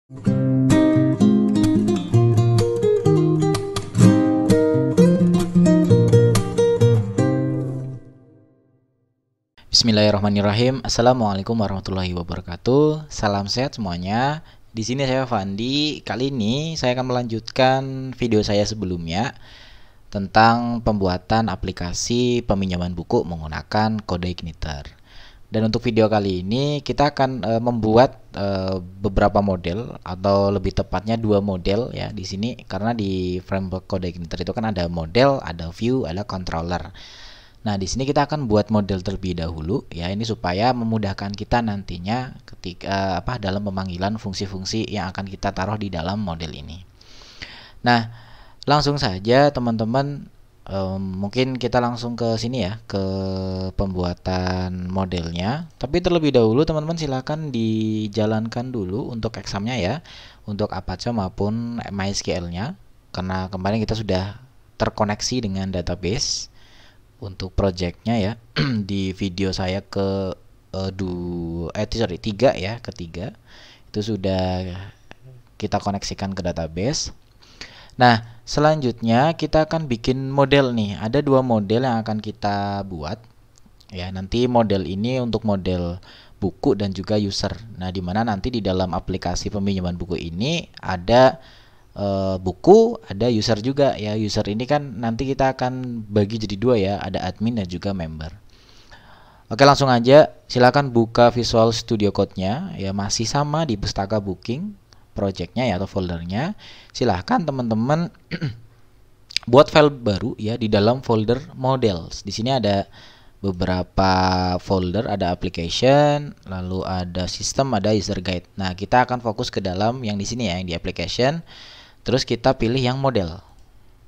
Bismillahirrahmanirrahim. Assalamualaikum warahmatullahi wabarakatuh. Salam sehat semuanya. Di sini saya Fandi. Kali ini saya akan melanjutkan video saya sebelumnya tentang pembuatan aplikasi peminjaman buku menggunakan kode Igniter. Dan untuk video kali ini kita akan membuat beberapa model, atau lebih tepatnya dua model ya di sini, karena di framework kode Igniter itu kan ada model, ada view, ada controller. Nah, di sini kita akan buat model terlebih dahulu ya, ini supaya memudahkan kita nantinya ketika dalam pemanggilan fungsi-fungsi yang akan kita taruh di dalam model ini. Nah, langsung saja teman-teman, mungkin kita langsung ke sini ya, ke pembuatan modelnya. Tapi terlebih dahulu teman-teman silakan dijalankan dulu untuk examnya ya, untuk Apache maupun MySQL-nya, karena kemarin kita sudah terkoneksi dengan database untuk projectnya ya. Di video saya ke 3 ya, ketiga itu sudah kita koneksikan ke database. Nah, selanjutnya kita akan bikin model nih. Ada dua model yang akan kita buat ya. Nanti model ini untuk model buku dan juga user. Nah, dimana nanti di dalam aplikasi peminjaman buku ini ada buku, ada user juga ya. User ini kan nanti kita akan bagi jadi dua ya, ada admin dan juga member. Oke, langsung aja silakan buka Visual Studio Code-nya ya, masih sama di Pustaka Booking projectnya ya, atau foldernya. Silahkan teman-teman buat file baru ya di dalam folder models. Di sini ada beberapa folder, ada application, lalu ada system, ada user guide. Nah, kita akan fokus ke dalam yang di sini ya, yang di application. Terus kita pilih yang model.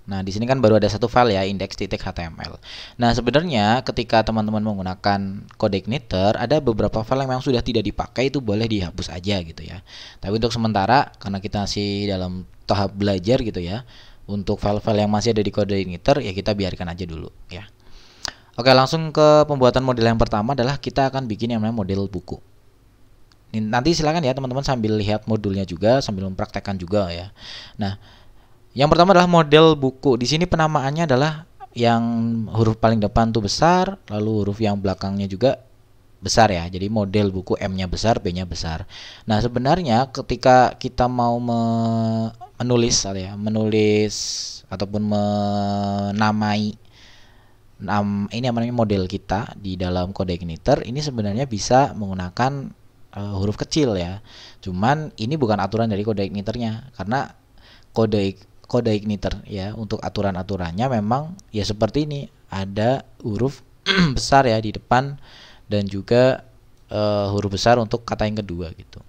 Nah, di sini kan baru ada satu file ya, index.html. Nah, sebenarnya ketika teman-teman menggunakan kode Igniter, ada beberapa file yang memang sudah tidak dipakai, itu boleh dihapus aja gitu ya. Tapi untuk sementara, karena kita masih dalam tahap belajar gitu ya, untuk file-file yang masih ada di kode Igniter ya kita biarkan aja dulu ya. Oke, langsung ke pembuatan model yang pertama adalah kita akan bikin yang namanya model buku. Nanti silakan ya teman-teman sambil lihat modulnya juga, sambil mempraktekkan juga ya. Nah, yang pertama adalah model buku. Di sini penamaannya adalah yang huruf paling depan tuh besar, lalu huruf yang belakangnya juga besar ya. Jadi model buku, M-nya besar, B-nya besar. Nah, sebenarnya ketika kita mau menulis ataupun menamai ini namanya model kita di dalam kode Igniter, ini sebenarnya bisa menggunakan huruf kecil ya. Cuman ini bukan aturan dari kode Igniternya, karena kode Igniter ya untuk aturan-aturannya memang ya seperti ini, ada huruf besar ya di depan dan juga huruf besar untuk kata yang kedua gitu.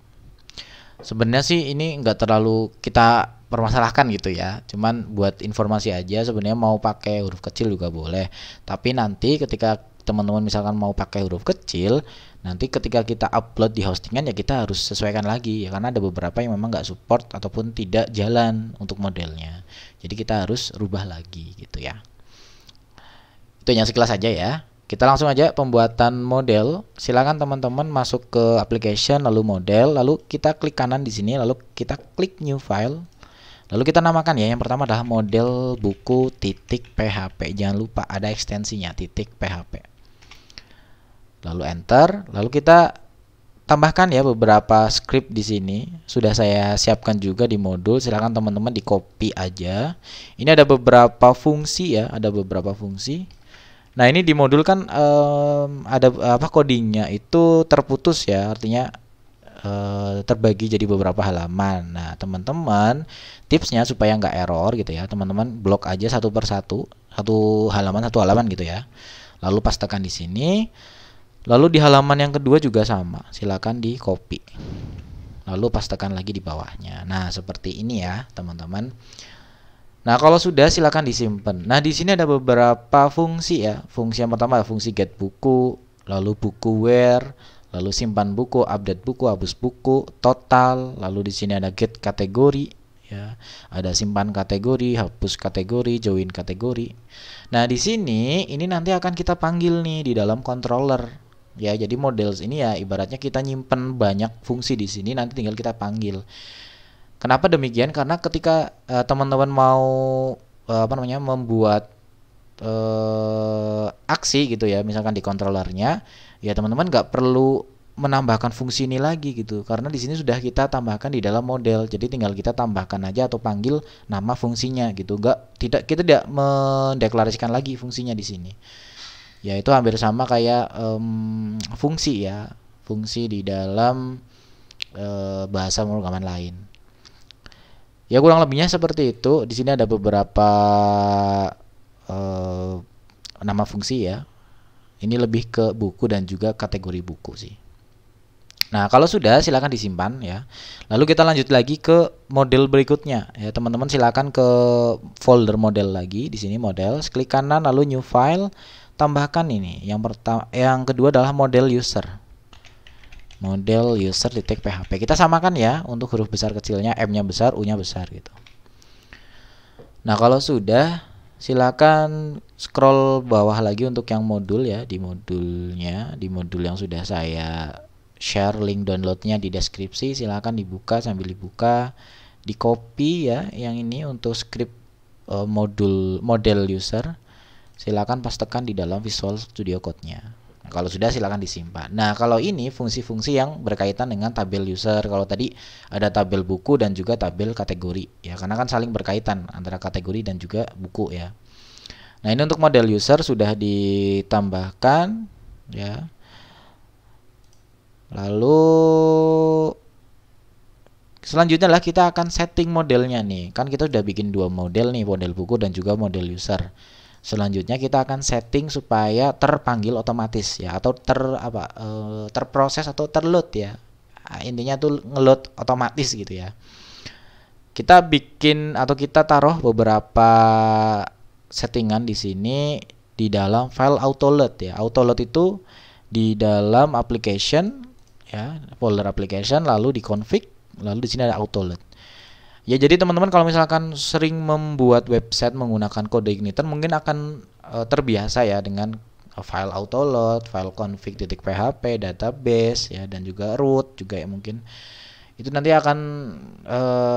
Sebenarnya sih ini nggak terlalu kita permasalahkan gitu ya, cuman buat informasi aja, sebenarnya mau pakai huruf kecil juga boleh. Tapi nanti ketika teman-teman misalkan mau pakai huruf kecil, nanti ketika kita upload di hostingan ya kita harus sesuaikan lagi ya, karena ada beberapa yang memang nggak support ataupun tidak jalan untuk modelnya. Jadi kita harus rubah lagi gitu ya. Itu hanya sekilas saja ya. Kita langsung aja pembuatan model. Silakan teman-teman masuk ke application, lalu model, lalu kita klik kanan di sini, lalu kita klik new file. Lalu kita namakan ya, yang pertama adalah model buku .php. Jangan lupa ada ekstensinya .php. Lalu enter, lalu kita tambahkan ya beberapa script di sini. Sudah saya siapkan juga di modul, silakan teman-teman di copy aja. Ini ada beberapa fungsi ya, ada beberapa fungsi. Nah, ini di modul kan ada codingnya itu terputus ya, artinya terbagi jadi beberapa halaman. Nah, teman-teman tipsnya supaya nggak error gitu ya, teman-teman blok aja satu per satu, satu halaman gitu ya. Lalu pastekan di sini. Lalu di halaman yang kedua juga sama, silakan di copy. Lalu pastekan lagi di bawahnya. Nah, seperti ini ya, teman-teman. Nah, kalau sudah silakan disimpan. Nah, di sini ada beberapa fungsi ya. Fungsi yang pertama adalah fungsi get buku, lalu buku where, lalu simpan buku, update buku, hapus buku, total, lalu di sini ada get kategori ya. Ada simpan kategori, hapus kategori, join kategori. Nah, di sini ini nanti akan kita panggil nih di dalam controller. Ya, jadi models ini ya ibaratnya kita nyimpen banyak fungsi di sini, nanti tinggal kita panggil. Kenapa demikian? Karena ketika teman-teman mau membuat aksi gitu ya, misalkan di controllernya, ya teman-teman nggak perlu menambahkan fungsi ini lagi gitu, karena di sini sudah kita tambahkan di dalam model. Jadi tinggal kita tambahkan aja atau panggil nama fungsinya gitu. Kita tidak mendeklarasikan lagi fungsinya di sini. Ya itu hampir sama kayak fungsi ya, fungsi di dalam bahasa pemrograman lain. Ya kurang lebihnya seperti itu. Di sini ada beberapa nama fungsi ya. Ini lebih ke buku dan juga kategori buku sih. Nah, kalau sudah silakan disimpan ya. Lalu kita lanjut lagi ke model berikutnya. Ya, teman-teman silakan ke folder model lagi. Di sini model, klik kanan lalu new file, tambahkan ini. Yang kedua adalah model user. Model user .php. Kita samakan ya untuk huruf besar kecilnya, M-nya besar, U-nya besar gitu. Nah, kalau sudah silakan scroll bawah lagi untuk yang modul ya, di modulnya, di modul yang sudah saya share link downloadnya di deskripsi. Silakan dibuka, sambil dibuka di copy ya yang ini untuk script model user. Silakan pastekan di dalam Visual Studio Code-nya. Nah, kalau sudah silakan disimpan. Nah, kalau ini fungsi-fungsi yang berkaitan dengan tabel user. Kalau tadi ada tabel buku dan juga tabel kategori ya, karena kan saling berkaitan antara kategori dan juga buku ya. Nah, ini untuk model user sudah ditambahkan ya. Lalu selanjutnya lah kita akan setting modelnya nih. Kan kita sudah bikin dua model nih, model buku dan juga model user. Selanjutnya kita akan setting supaya terpanggil otomatis ya, atau terproses atau terload ya. Nah, intinya tuh ngeload otomatis gitu ya. Kita bikin atau kita taruh beberapa settingan di sini di dalam file autoload ya. Autoload itu di dalam application ya, folder application, lalu di config, lalu di sini ada autoload. Ya, jadi teman-teman kalau misalkan sering membuat website menggunakan kode Igniter mungkin akan terbiasa ya dengan file autoload, file config.php, database ya, dan juga root juga ya mungkin. Itu nanti akan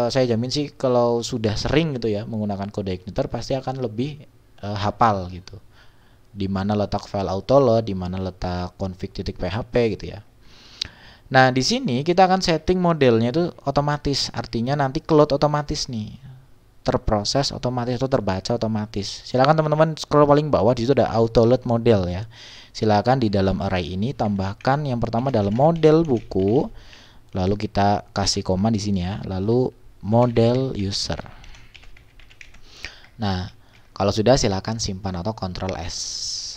saya jamin sih kalau sudah sering gitu ya menggunakan kode Igniter pasti akan lebih hafal gitu. Di mana letak file autoload, di mana letak config.php gitu ya. Nah, di sini kita akan setting modelnya itu otomatis, artinya nanti load otomatis nih, terproses otomatis atau terbaca otomatis. Silakan teman-teman scroll paling bawah, di situ ada auto load model ya. Silakan di dalam array ini tambahkan yang pertama adalah model buku, lalu kita kasih koma di sini ya, lalu model user. Nah, kalau sudah silakan simpan atau Ctrl S.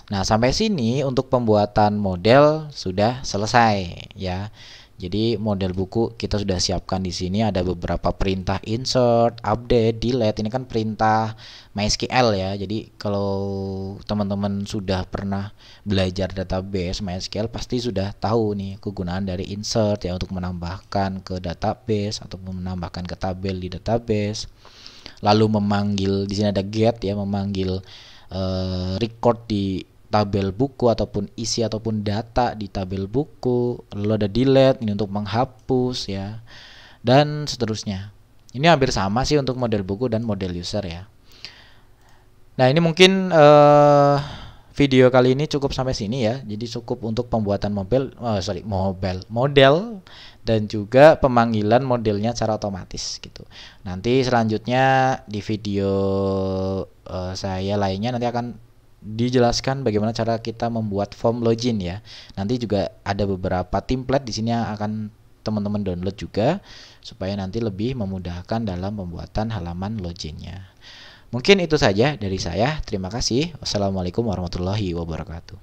Nah, sampai sini untuk pembuatan model sudah selesai ya. Jadi model buku kita sudah siapkan di sini, ada beberapa perintah insert, update, delete. Ini kan perintah MySQL ya. Jadi kalau teman-teman sudah pernah belajar database MySQL pasti sudah tahu nih kegunaan dari insert ya, untuk menambahkan ke database ataupun menambahkan ke tabel di database. Lalu memanggil, di sini ada get ya, memanggil record di tabel buku ataupun isi ataupun data di tabel buku. Lalu ada delete ini untuk menghapus ya, dan seterusnya. Ini hampir sama sih untuk model buku dan model user ya. Nah, ini mungkin video kali ini cukup sampai sini ya. Jadi cukup untuk pembuatan model dan juga pemanggilan modelnya secara otomatis gitu. Nanti selanjutnya di video saya lainnya nanti akan dijelaskan bagaimana cara kita membuat form login ya. Nanti juga ada beberapa template di sini yang akan teman-teman download juga supaya nanti lebih memudahkan dalam pembuatan halaman loginnya. Mungkin itu saja dari saya. Terima kasih. Wassalamualaikum warahmatullahi wabarakatuh.